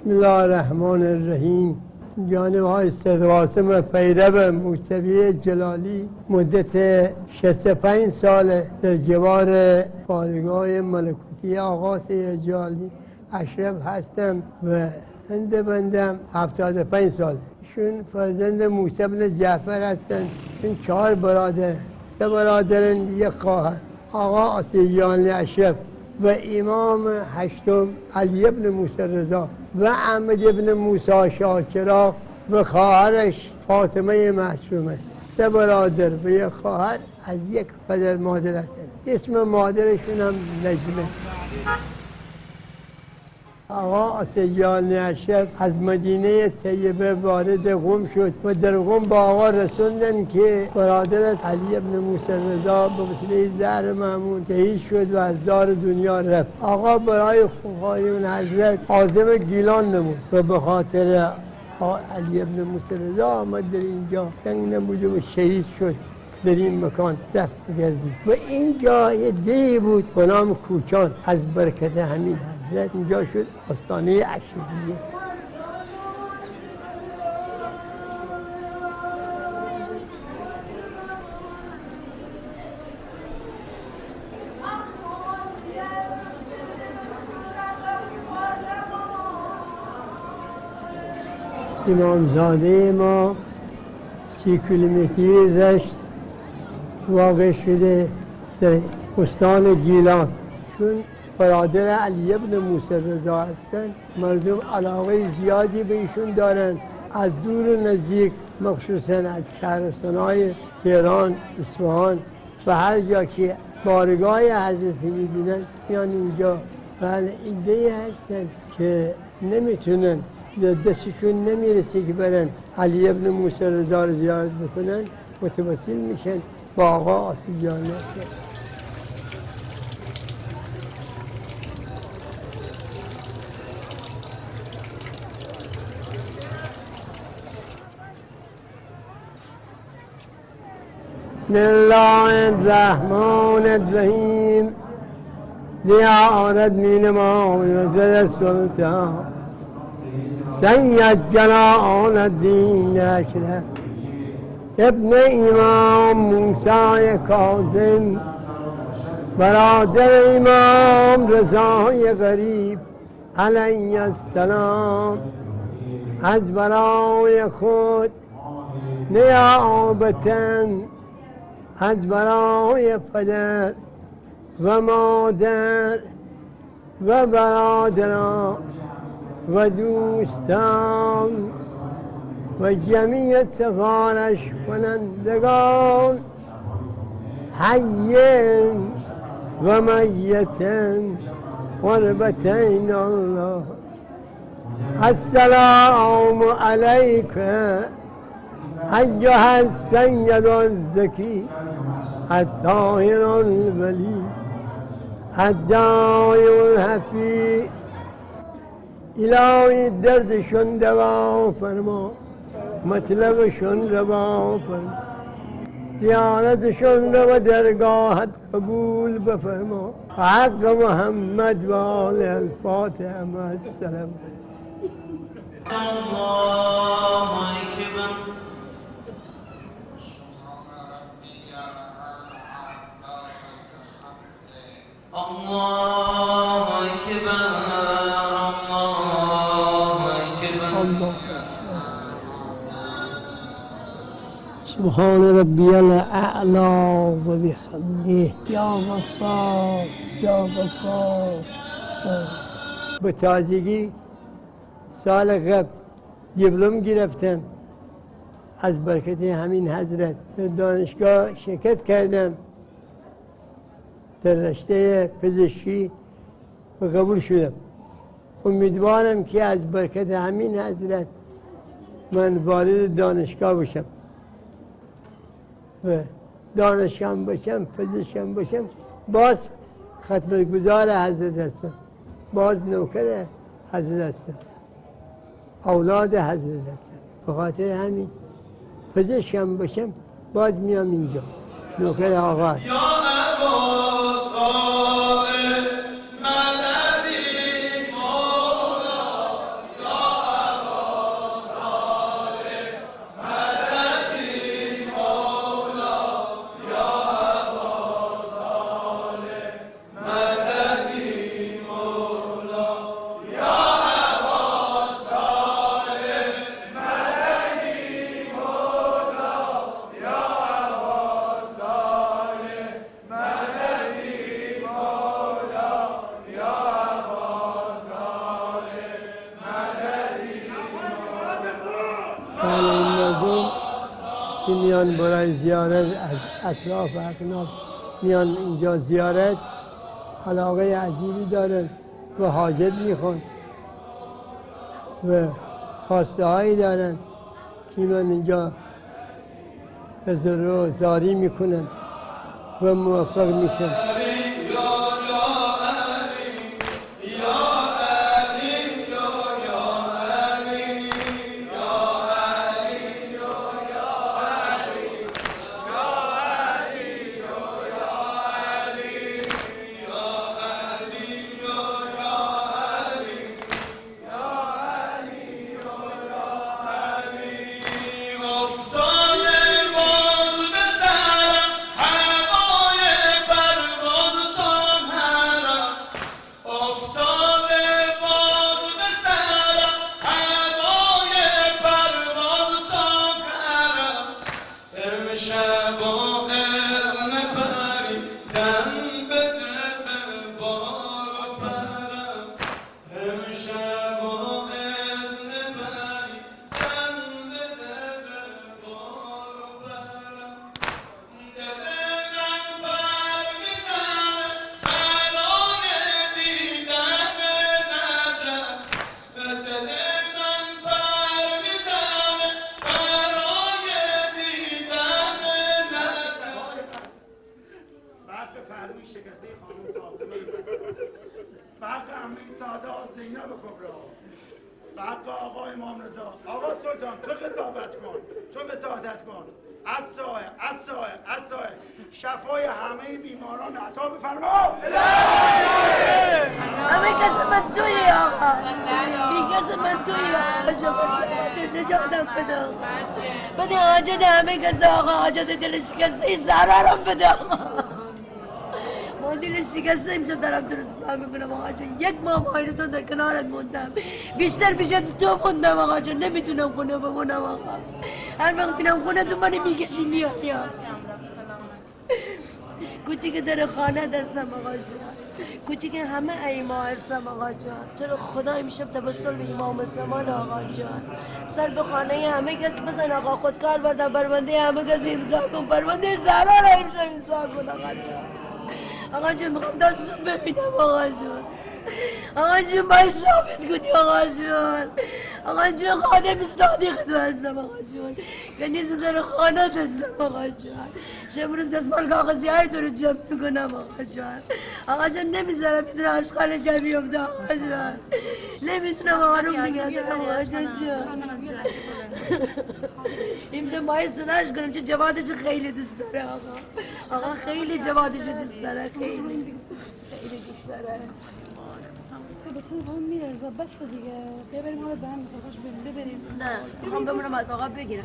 بسم الله الرحمن الرحیم. جانب های سید قاسم پیرو موسوی جلالی مدت 65 سال در جوار پایگاه ملکوتی آقا سید جلالی اشرف هستم و هند بندم 75 سال. ایشون فرزند موسی بن جعفر هستند. این 4 برادر، 3 برادرن، 1 خواهر. آقا سید جلالی اشرف و امام هشتم علی ابن موسی رضا و احمد ابن موسی شاهچراغ و خواهرش فاطمه معصومه. 3 برادر و 1 خواهر از 1 پدر مادر هستند. اسم مادرشون هم نجمه. آقا سید جلالی اشرف از مدینه طیبه وارد قم شد و در قم با آقا رسوندن که برادرت علی ابن موسی رضا به وسیله زهر مأمون شهید شد و از دار دنیا رفت. آقا برای خواهی اون حضرت عازم گیلان نمود و به خاطر علی ابن موسی رضا آمد در اینجا جنگ نموده و شهید شد. در این مکان دفن گردید و اینجا یه دی بود به نام کوچان. از برکت همین حضرت اینجا شد آستانه اشرفیه. امامزاده ما 30 کیلومتری رشت واقع شده در استان گیلان. چون برادر علی ابن موسی رضا هستند، مردم علاقه زیادی به ایشون دارند. از دور و نزدیک، مخصوصا از شهرستان‌های تهران، اصفهان و هر جا که بارگاه حضرت می‌بینند میان اینجا. بله ایده هستند که نمیتونن، دستشون نمیرسه که برن علی ابن موسی رضا رو زیارت بکنن، متوسل میشن با آقا سید جلالی. بسم الله الرحمن الرحیم. زیارت مینماید سلطان سید جلال الدین اشرف ابن امام موسی کاظم، برادر امام رضای غریب علیه السلام. از برای خود نیابتن، از برای پدر و مادر و برادران و دوستان و جمیع سفارش کنندگان، حی و میتن قربتین الله. السلام علیک ایها السید الزکی الطاهر الولی الداعی الحفی. الهی دردشون دوا فرما، مطلبشون روا فرما، زیارتشون رو به درگاهت قبول بفرما. حق محمد و آل الفاتحه مع السلام. الله اکبر. الله اکبر. الله اکبر. سبحان ربی الاعلی و بحمده. یا غفار یا غفار. به تازگی سال قبل دیپلم گرفتم از برکت همین حضرت. در دانشگاه شرکت کردم در رشته پزشکی و قبول شدم. امیدوارم که از برکت همین حضرت من وارد دانشگاه بشم و دانشجوم باشم، پزشکم باشم، باز خدمتگزار حضرت هستم، باز نوکر حضرت هستم، اولاد حضرت هستم. به خاطر همین پزشکم باشم باز میام اینجا نوکر آقا. میان برای زیارت از اطراف اکناف میان اینجا زیارت، علاقه عجیبی دارن و حاجت میخوان و خواسته هایی دارن که من اینجا رو زاری میکنن و موفق میشن. شفای همه بیماران عطا بفرما. همه کس من توی آقا، بی کس من توی آقا، نجاتم بده آقا، بده حاجت همه کس آقا، حاجت دل شکسته زرارم بده آقا. ما دل شکسته امشب دارم درست میکنم آقا جان، یک ماه مایرتون در کنارت موندم، بیشتر پیش تو موندم آقا جان، نمیتونم خونه بمونم آقا. هر وقت بینم خونه تو منو میکشی میاد یا کوچیک در خانه دستم آقا جان، کوچیک همه ایما هستم آقا جان. تو رو خدا امشب تبسل به امام زمان آقا جان، سر به خانه همه کس بزن آقا، خودکار بردم پرونده همه کس امضا کن، پرونده زهرا را امشب امضا کن آقا جان. آقا جان میخوام دستتون ببینم آقا جان، آقا جان باید ثابت کنی آقا جان. آقا جان خادم صادق تو هستم آقا جان، کنیز در خانه هستم آقا جان. شب روز دستمال کاغذی های تو رو جمع میکنم آقا جان. آقا جان نمیذارم میدونه اشغال جمعی افته آقا جان، نمیتونم آروم نگه دارم آقا جان. امشب باید صداش کنم چه جوادش خیلی دوست داره آقا. آقا خیلی جوادش دوست داره، خیلی دوست داره. بطور هم میرزا بس دیگه، بیا بریم حالا به هم خوش بریم ببریم. نه میخوام بمونم از آقا بگیرم.